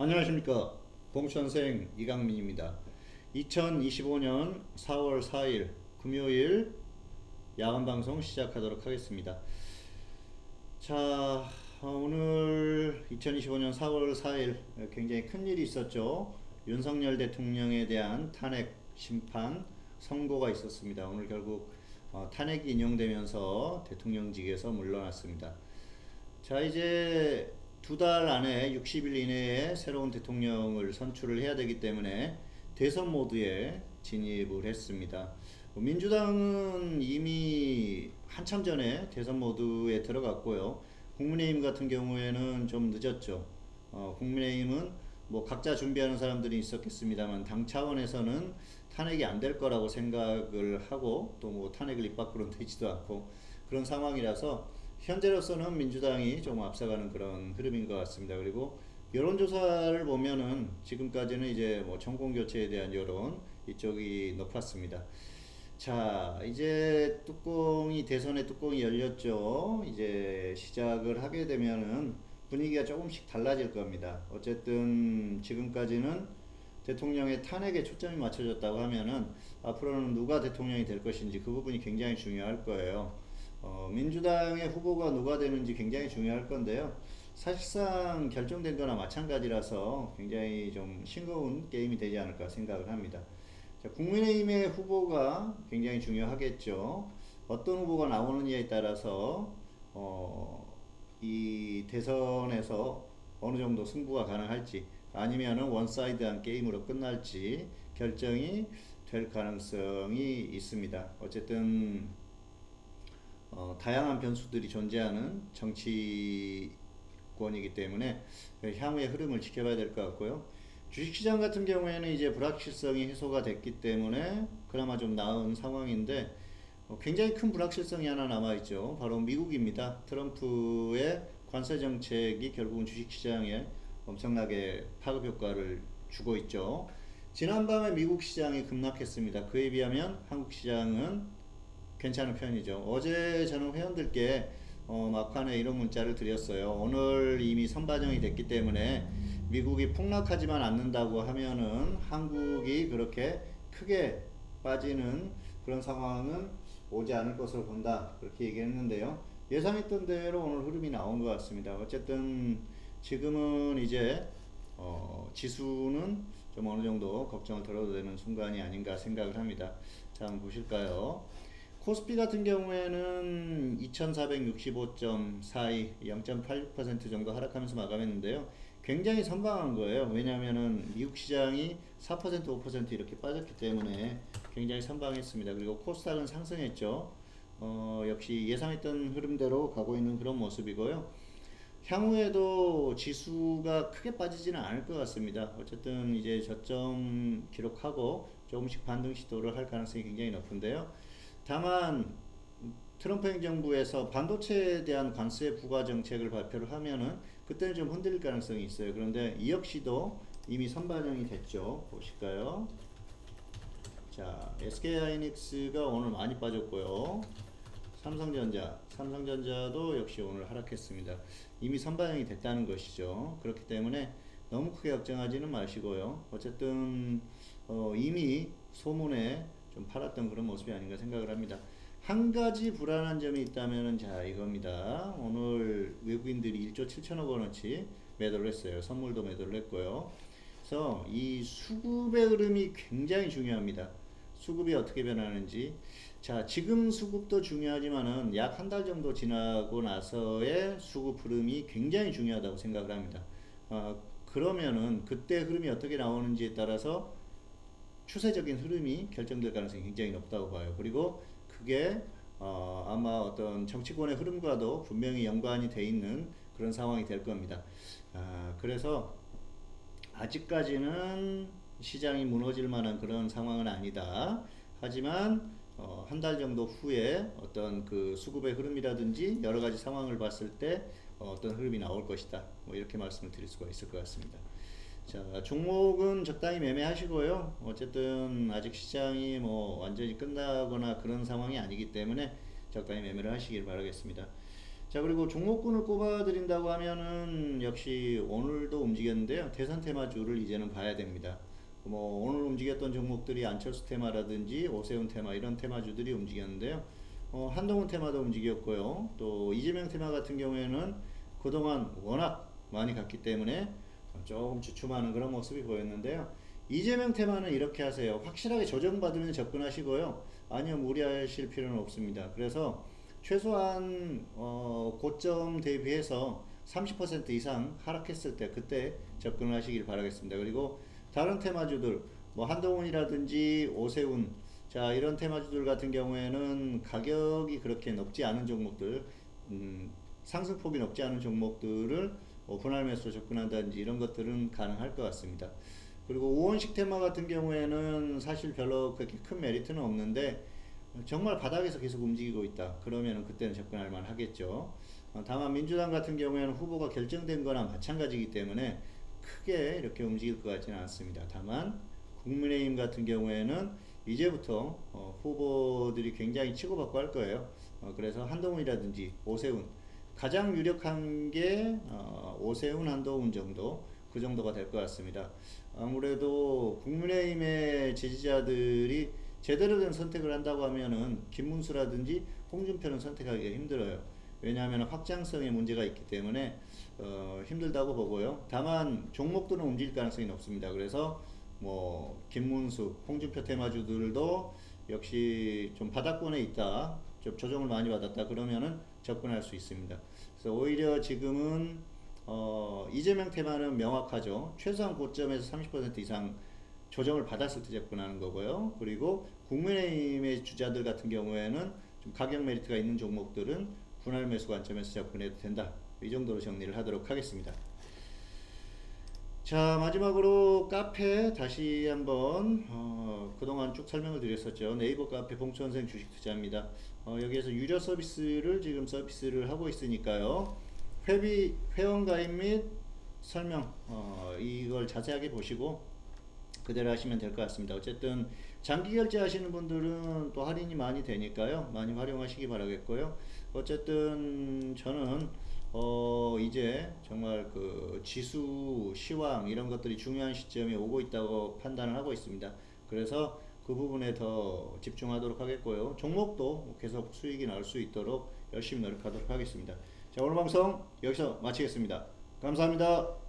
안녕하십니까. 봉천생 이강민입니다. 2025년 4월 4일 금요일 야간방송 시작하도록 하겠습니다. 자, 오늘 2025년 4월 4일 굉장히 큰 일이 있었죠. 윤석열 대통령에 대한 탄핵 심판 선고가 있었습니다. 오늘 결국 탄핵이 인용되면서 대통령직에서 물러났습니다. 자, 이제 두 달 안에 60일 이내에 새로운 대통령을 선출을 해야 되기 때문에 대선 모드에 진입을 했습니다. 민주당은 이미 한참 전에 대선 모드에 들어갔고요. 국민의힘 같은 경우에는 좀 늦었죠. 국민의힘은 뭐 각자 준비하는 사람들이 있었겠습니다만 당 차원에서는 탄핵이 안 될 거라고 생각을 하고 또 뭐 탄핵을 입 밖으로 내지도 않고 그런 상황이라서 현재로서는 민주당이 좀 앞서가는 그런 흐름인 것 같습니다. 그리고 여론조사를 보면은 지금까지는 이제 뭐 정권 교체에 대한 여론 이쪽이 높았습니다. 자, 이제 대선의 뚜껑이 열렸죠. 이제 시작을 하게 되면은 분위기가 조금씩 달라질 겁니다. 어쨌든 지금까지는 대통령의 탄핵에 초점이 맞춰졌다고 하면은 앞으로는 누가 대통령이 될 것인지 그 부분이 굉장히 중요할 거예요. 민주당의 후보가 누가 되는지 굉장히 중요할 건데요. 사실상 결정된 거나 마찬가지라서 굉장히 좀 싱거운 게임이 되지 않을까 생각을 합니다. 자, 국민의힘의 후보가 굉장히 중요하겠죠. 어떤 후보가 나오느냐에 따라서 이 대선에서 어느 정도 승부가 가능할지 아니면은 원사이드한 게임으로 끝날지 결정이 될 가능성이 있습니다. 어쨌든 다양한 변수들이 존재하는 정치권이기 때문에 향후의 흐름을 지켜봐야 될 것 같고요. 주식시장 같은 경우에는 이제 불확실성이 해소가 됐기 때문에 그나마 좀 나은 상황인데 굉장히 큰 불확실성이 하나 남아있죠. 바로 미국입니다. 트럼프의 관세 정책이 결국은 주식시장에 엄청나게 파급 효과를 주고 있죠. 지난밤에 미국 시장이 급락했습니다. 그에 비하면 한국 시장은 괜찮은 편이죠. 어제 저는 회원들께 막판에 이런 문자를 드렸어요. 오늘 이미 선반영이 됐기 때문에 미국이 폭락하지만 않는다고 하면은 한국이 그렇게 크게 빠지는 그런 상황은 오지 않을 것으로 본다. 그렇게 얘기했는데요. 예상했던 대로 오늘 흐름이 나온 것 같습니다. 어쨌든 지금은 이제 지수는 좀 어느 정도 걱정을 덜어도 되는 순간이 아닌가 생각을 합니다. 자, 한번 보실까요? 코스피 같은 경우에는 2465.42, 0.86% 정도 하락하면서 마감했는데요. 굉장히 선방한 거예요. 왜냐하면은 미국 시장이 4%, 5% 이렇게 빠졌기 때문에 굉장히 선방했습니다. 그리고 코스닥은 상승했죠. 역시 예상했던 흐름대로 가고 있는 그런 모습이고요. 향후에도 지수가 크게 빠지지는 않을 것 같습니다. 어쨌든 이제 저점 기록하고 조금씩 반등 시도를 할 가능성이 굉장히 높은데요. 다만 트럼프 행정부에서 반도체에 대한 관세 부과 정책을 발표를 하면은 그때는 좀 흔들릴 가능성이 있어요. 그런데 이 역시도 이미 선반영이 됐죠. 보실까요? 자, SK하이닉스가 오늘 많이 빠졌고요. 삼성전자도 역시 오늘 하락했습니다. 이미 선반영이 됐다는 것이죠. 그렇기 때문에 너무 크게 걱정하지는 마시고요. 어쨌든 이미 소문에 좀 팔았던 그런 모습이 아닌가 생각을 합니다. 한 가지 불안한 점이 있다면은 자, 이겁니다. 오늘 외국인들이 1조 7천억 원어치 매도를 했어요. 선물도 매도를 했고요. 그래서 이 수급의 흐름이 굉장히 중요합니다. 수급이 어떻게 변하는지. 자, 지금 수급도 중요하지만은 약 한 달 정도 지나고 나서의 수급 흐름이 굉장히 중요하다고 생각을 합니다. 그러면은 그때 흐름이 어떻게 나오는지에 따라서 추세적인 흐름이 결정될 가능성이 굉장히 높다고 봐요. 그리고 그게 아마 어떤 정치권의 흐름과도 분명히 연관이 돼 있는 그런 상황이 될 겁니다. 그래서 아직까지는 시장이 무너질 만한 그런 상황은 아니다. 하지만 한 달 정도 후에 어떤 그 수급의 흐름이라든지 여러 가지 상황을 봤을 때 어떤 흐름이 나올 것이다. 뭐 이렇게 말씀을 드릴 수가 있을 것 같습니다. 자, 종목은 적당히 매매하시고요. 어쨌든 아직 시장이 뭐 완전히 끝나거나 그런 상황이 아니기 때문에 적당히 매매를 하시길 바라겠습니다. 자, 그리고 종목군을 꼽아드린다고 하면은 역시 오늘도 움직였는데요. 대선 테마주를 이제는 봐야 됩니다. 뭐 오늘 움직였던 종목들이 안철수 테마라든지 오세훈 테마 이런 테마주들이 움직였는데요. 한동훈 테마도 움직였고요. 또 이재명 테마 같은 경우에는 그동안 워낙 많이 갔기 때문에 조금 주춤하는 그런 모습이 보였는데요. 이재명 테마는 이렇게 하세요. 확실하게 조정받으면 접근하시고요. 아니요, 무리하실 필요는 없습니다. 그래서 최소한 고점 대비해서 30% 이상 하락했을 때 그때 접근을 하시길 바라겠습니다. 그리고 다른 테마주들 뭐 한동훈이라든지 오세훈 자 이런 테마주들 같은 경우에는 가격이 그렇게 높지 않은 종목들 상승폭이 높지 않은 종목들을 분할 매수로 접근한다든지 이런 것들은 가능할 것 같습니다. 그리고 우원식 테마 같은 경우에는 사실 별로 그렇게 큰 메리트는 없는데 정말 바닥에서 계속 움직이고 있다. 그러면 그때는 접근할 만 하겠죠. 다만 민주당 같은 경우에는 후보가 결정된 거나 마찬가지이기 때문에 크게 이렇게 움직일 것 같지는 않습니다. 다만 국민의힘 같은 경우에는 이제부터 후보들이 굉장히 치고받고 할 거예요. 그래서 한동훈이라든지 오세훈 가장 유력한 게 오세훈 한동훈 정도 그 정도가 될 것 같습니다. 아무래도 국민의힘의 지지자들이 제대로 된 선택을 한다고 하면은 김문수라든지 홍준표는 선택하기가 힘들어요. 왜냐하면 확장성에 문제가 있기 때문에 힘들다고 보고요. 다만 종목들은 움직일 가능성이 높습니다. 그래서 뭐 김문수, 홍준표 테마주들도 역시 좀 바닥권에 있다, 좀 조정을 많이 받았다 그러면은 접근할 수 있습니다. 그래서 오히려 지금은 이재명 테마는 명확하죠. 최소한 고점에서 30% 이상 조정을 받았을 때 접근하는 거고요. 그리고 국민의힘의 주자들 같은 경우에는 좀 가격 메리트가 있는 종목들은 분할 매수 관점에서 접근해도 된다. 이 정도로 정리를 하도록 하겠습니다. 자, 마지막으로 카페 다시 한번 그동안 쭉 설명을 드렸었죠. 네이버 카페 봉천생 주식 투자입니다. 여기에서 유료 서비스를 지금 서비스를 하고 있으니까요. 회원 가입 및 설명 이걸 자세하게 보시고 그대로 하시면 될 것 같습니다. 어쨌든 장기 결제 하시는 분들은 또 할인이 많이 되니까요. 많이 활용하시기 바라겠고요. 어쨌든 저는 이제 정말 그 지수 시황 이런 것들이 중요한 시점에 오고 있다고 판단을 하고 있습니다. 그래서 그 부분에 더 집중하도록 하겠고요. 종목도 계속 수익이 나올 수 있도록 열심히 노력하도록 하겠습니다. 자, 오늘 방송 여기서 마치겠습니다. 감사합니다.